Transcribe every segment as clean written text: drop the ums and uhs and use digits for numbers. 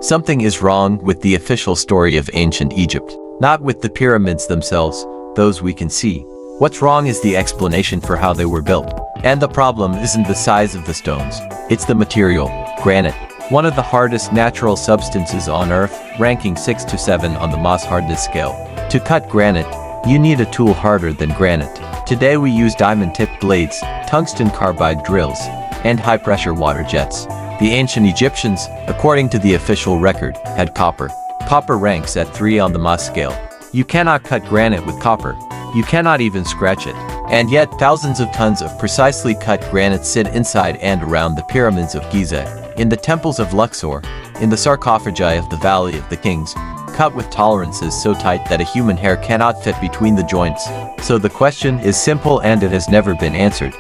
Something is wrong with the official story of ancient Egypt. Not with the pyramids themselves, those we can see. What's wrong is the explanation for how they were built. And the problem isn't the size of the stones. It's the material, granite. One of the hardest natural substances on Earth, ranking 6 to 7 on the Mohs hardness scale. To cut granite, you need a tool harder than granite. Today we use diamond-tipped blades, tungsten carbide drills, and high-pressure water jets. The ancient Egyptians, according to the official record, had copper. Copper ranks at 3 on the Mohs scale. You cannot cut granite with copper. You cannot even scratch it. And yet thousands of tons of precisely cut granite sit inside and around the pyramids of Giza, in the temples of Luxor, in the sarcophagi of the Valley of the Kings, cut with tolerances so tight that a human hair cannot fit between the joints. So the question is simple and it has never been answered.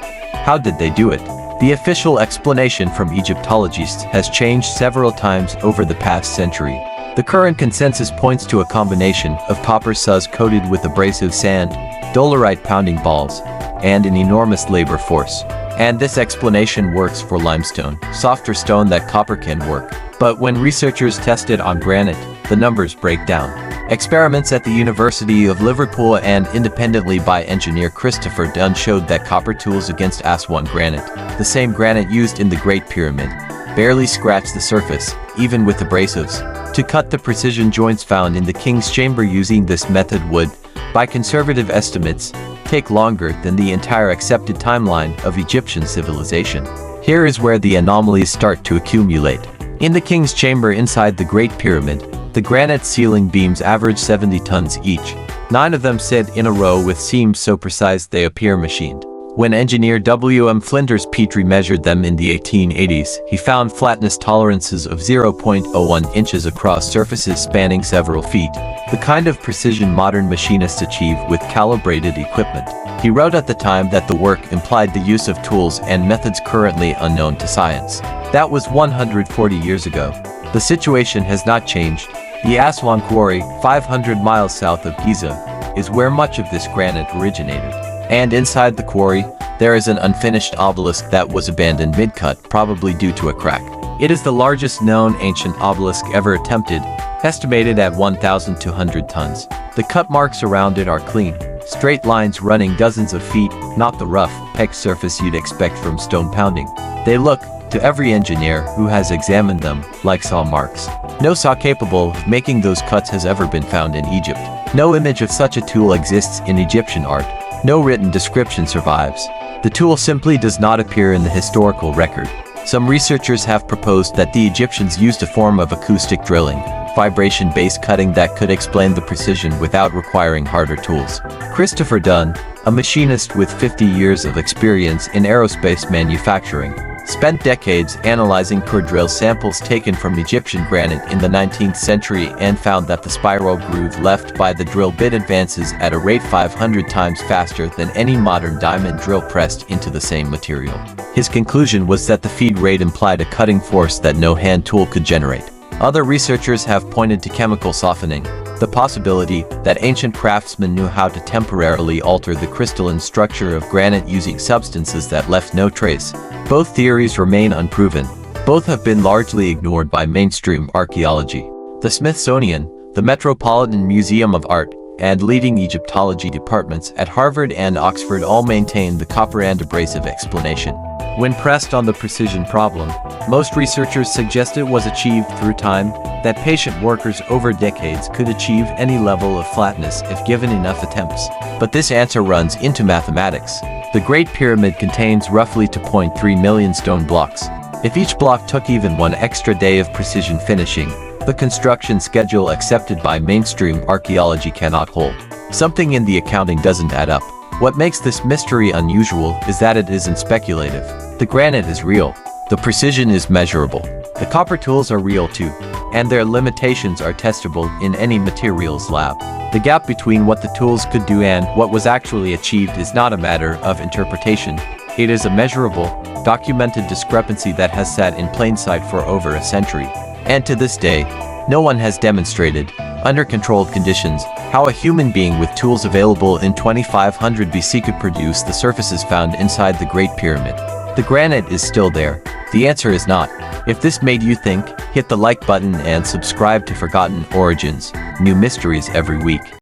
How did they do it? The official explanation from Egyptologists has changed several times over the past century. The current consensus points to a combination of copper suds coated with abrasive sand, dolerite pounding balls, and an enormous labor force. And this explanation works for limestone, softer stone that copper can work. But when researchers test it on granite, the numbers break down. Experiments at the University of Liverpool and independently by engineer Christopher Dunn showed that copper tools against Aswan granite, the same granite used in the Great Pyramid, barely scratched the surface, even with abrasives. To cut the precision joints found in the king's chamber using this method would, by conservative estimates, take longer than the entire accepted timeline of Egyptian civilization. Here is where the anomalies start to accumulate. In the king's chamber inside the Great Pyramid, the granite ceiling beams average 70 tons each. 9 of them sit in a row with seams so precise they appear machined. When engineer Flinders Petrie measured them in the 1880s, he found flatness tolerances of 0.01 inches across surfaces spanning several feet, the kind of precision modern machinists achieve with calibrated equipment. He wrote at the time that the work implied the use of tools and methods currently unknown to science. That was 140 years ago. The situation has not changed. The Aswan Quarry, 500 miles south of Giza, is where much of this granite originated. And inside the quarry, there is an unfinished obelisk that was abandoned mid-cut, probably due to a crack. It is the largest known ancient obelisk ever attempted, estimated at 1,200 tons. The cut marks around it are clean, straight lines running dozens of feet, not the rough, pegged surface you'd expect from stone pounding. They look, to every engineer who has examined them, like saw marks. No saw capable of making those cuts has ever been found in Egypt. No image of such a tool exists in Egyptian art. No written description survives. The tool simply does not appear in the historical record. Some researchers have proposed that the Egyptians used a form of acoustic drilling, vibration-based cutting that could explain the precision without requiring harder tools. Christopher Dunn, a machinist with 50 years of experience in aerospace manufacturing, spent decades analyzing core drill samples taken from Egyptian granite in the 19th century and found that the spiral groove left by the drill bit advances at a rate 500 times faster than any modern diamond drill pressed into the same material. His conclusion was that the feed rate implied a cutting force that no hand tool could generate. Other researchers have pointed to chemical softening, the possibility that ancient craftsmen knew how to temporarily alter the crystalline structure of granite using substances that left no trace. Both theories remain unproven. Both have been largely ignored by mainstream archaeology. The Smithsonian, the Metropolitan Museum of Art, and leading Egyptology departments at Harvard and Oxford all maintain the copper and abrasive explanation. When pressed on the precision problem, most researchers suggest it was achieved through time, that patient workers over decades could achieve any level of flatness if given enough attempts. But this answer runs into mathematics. The Great Pyramid contains roughly 2.3 million stone blocks. If each block took even one extra day of precision finishing, the construction schedule accepted by mainstream archaeology cannot hold. Something in the accounting doesn't add up. What makes this mystery unusual is that it isn't speculative. The granite is real. The precision is measurable. The copper tools are real too, and their limitations are testable in any materials lab. The gap between what the tools could do and what was actually achieved is not a matter of interpretation. It is a measurable, documented discrepancy that has sat in plain sight for over a century. And to this day, no one has demonstrated, under controlled conditions, how a human being with tools available in 2500 BC could produce the surfaces found inside the Great Pyramid. The granite is still there. The answer is not. If this made you think, hit the like button and subscribe to Forgotten Origins, new mysteries every week.